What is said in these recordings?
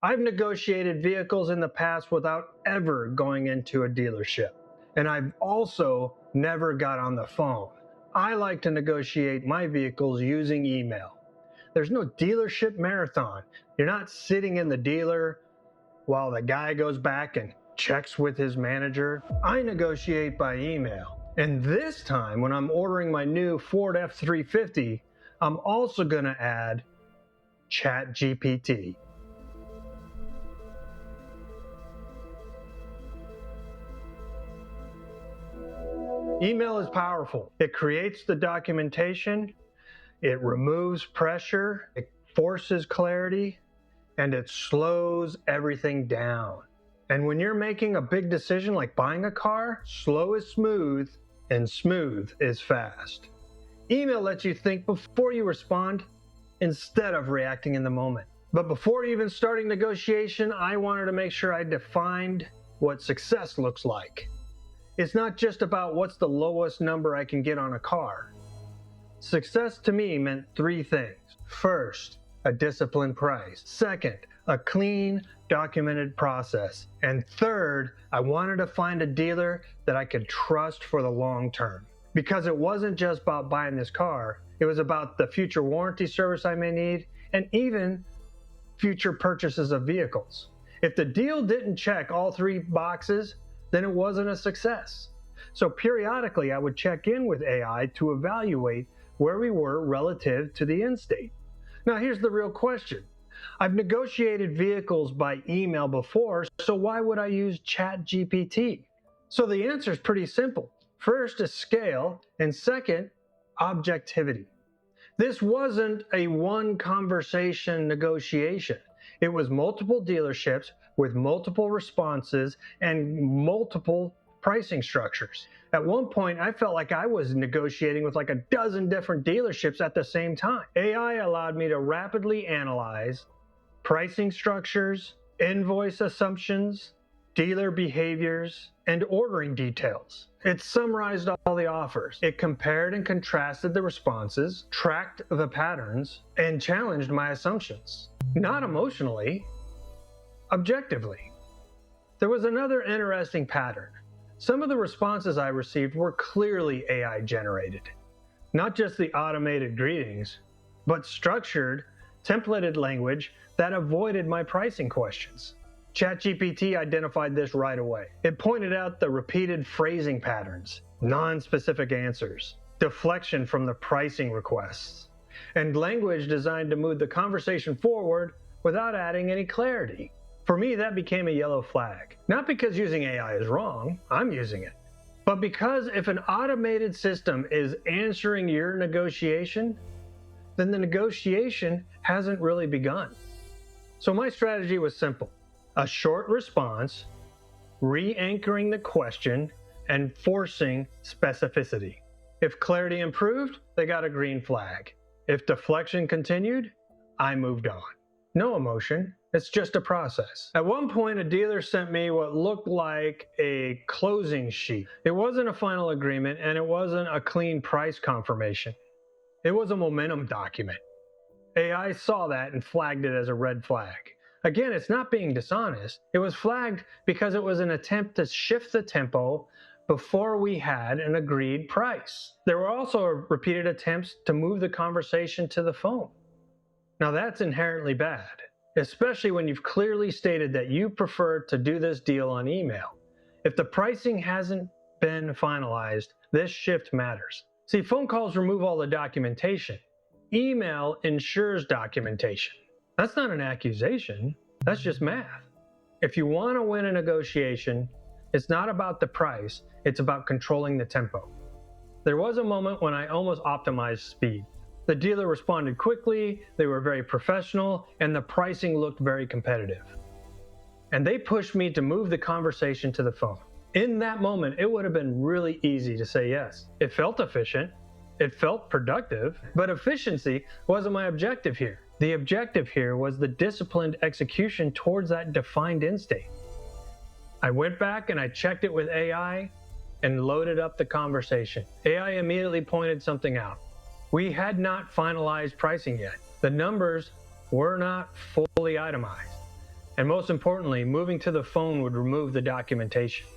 I've negotiated vehicles in the past without ever going into a dealership. And I've also never got on the phone. I like to negotiate my vehicles using email. There's no dealership marathon. You're not sitting in the dealer while the guy goes back and checks with his manager. I negotiate by email. And this time, when I'm ordering my new Ford F-350, I'm also going to add ChatGPT. Email is powerful. It creates the documentation, it removes pressure, it forces clarity, and it slows everything down. And when you're making a big decision like buying a car, slow is smooth and smooth is fast. Email lets you think before you respond instead of reacting in the moment. But before even starting negotiation, I wanted to make sure I defined what success looks like. It's not just about what's the lowest number I can get on a car. Success to me meant three things. First, a disciplined price. Second, a clean, documented process. And third, I wanted to find a dealer that I could trust for the long term. Because it wasn't just about buying this car, it was about the future warranty service I may need and even future purchases of vehicles. If the deal didn't check all three boxes, then it wasn't a success. So periodically I would check in with AI to evaluate where we were relative to the end state. Now here's the real question. I've negotiated vehicles by email before, so why would I use ChatGPT? So the answer is pretty simple. First is scale, and second, objectivity. This wasn't a one conversation negotiation. It was multiple dealerships with multiple responses and multiple pricing structures. At one point, I felt like I was negotiating with like a dozen different dealerships at the same time. AI allowed me to rapidly analyze pricing structures, invoice assumptions, dealer behaviors, and ordering details. It summarized all the offers. It compared and contrasted the responses, tracked the patterns, and challenged my assumptions. Not emotionally, objectively. There was another interesting pattern. Some of the responses I received were clearly AI generated. Not just the automated greetings, but structured, templated language that avoided my pricing questions. ChatGPT identified this right away. It pointed out the repeated phrasing patterns, non-specific answers, deflection from the pricing requests, and language designed to move the conversation forward without adding any clarity. For me, that became a yellow flag. Not because using AI is wrong, I'm using it, but because if an automated system is answering your negotiation, then the negotiation hasn't really begun. So my strategy was simple. A short response, re-anchoring the question, and forcing specificity. If clarity improved, they got a green flag. If deflection continued, I moved on. No emotion, it's just a process. At one point, a dealer sent me what looked like a closing sheet. It wasn't a final agreement and it wasn't a clean price confirmation. It was a momentum document. AI saw that and flagged it as a red flag. Again, it's not being dishonest. It was flagged because it was an attempt to shift the tempo before we had an agreed price. There were also repeated attempts to move the conversation to the phone. Now that's inherently bad, especially when you've clearly stated that you prefer to do this deal on email. If the pricing hasn't been finalized, this shift matters. See, phone calls remove all the documentation. Email ensures documentation. That's not an accusation, that's just math. If you want to win a negotiation, it's not about the price, it's about controlling the tempo. There was a moment when I almost optimized speed. The dealer responded quickly, they were very professional, and the pricing looked very competitive. And they pushed me to move the conversation to the phone. In that moment, it would have been really easy to say yes. It felt efficient, it felt productive, but efficiency wasn't my objective here. The objective here was the disciplined execution towards that defined end state. I went back and I checked it with AI and loaded up the conversation. AI immediately pointed something out. We had not finalized pricing yet. The numbers were not fully itemized. And most importantly, moving to the phone would remove the documentation.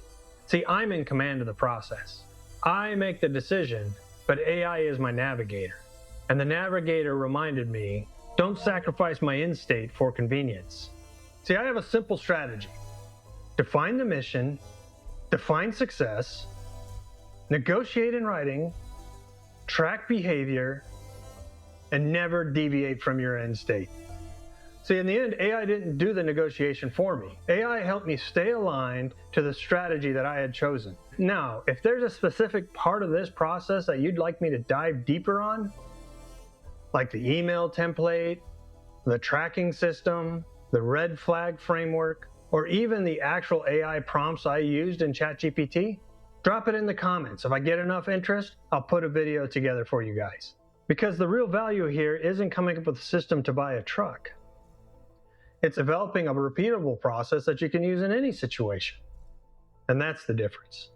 See, I'm in command of the process. I make the decision, but AI is my navigator. And the navigator reminded me, don't sacrifice my end state for convenience. See, I have a simple strategy. Define the mission, define success, negotiate in writing, track behavior, and never deviate from your end state. See, in the end, AI didn't do the negotiation for me. AI helped me stay aligned to the strategy that I had chosen. Now, if there's a specific part of this process that you'd like me to dive deeper on, like the email template, the tracking system, the red flag framework, or even the actual AI prompts I used in ChatGPT, drop it in the comments. If I get enough interest, I'll put a video together for you guys. Because the real value here isn't coming up with a system to buy a truck. It's developing a repeatable process that you can use in any situation. And that's the difference.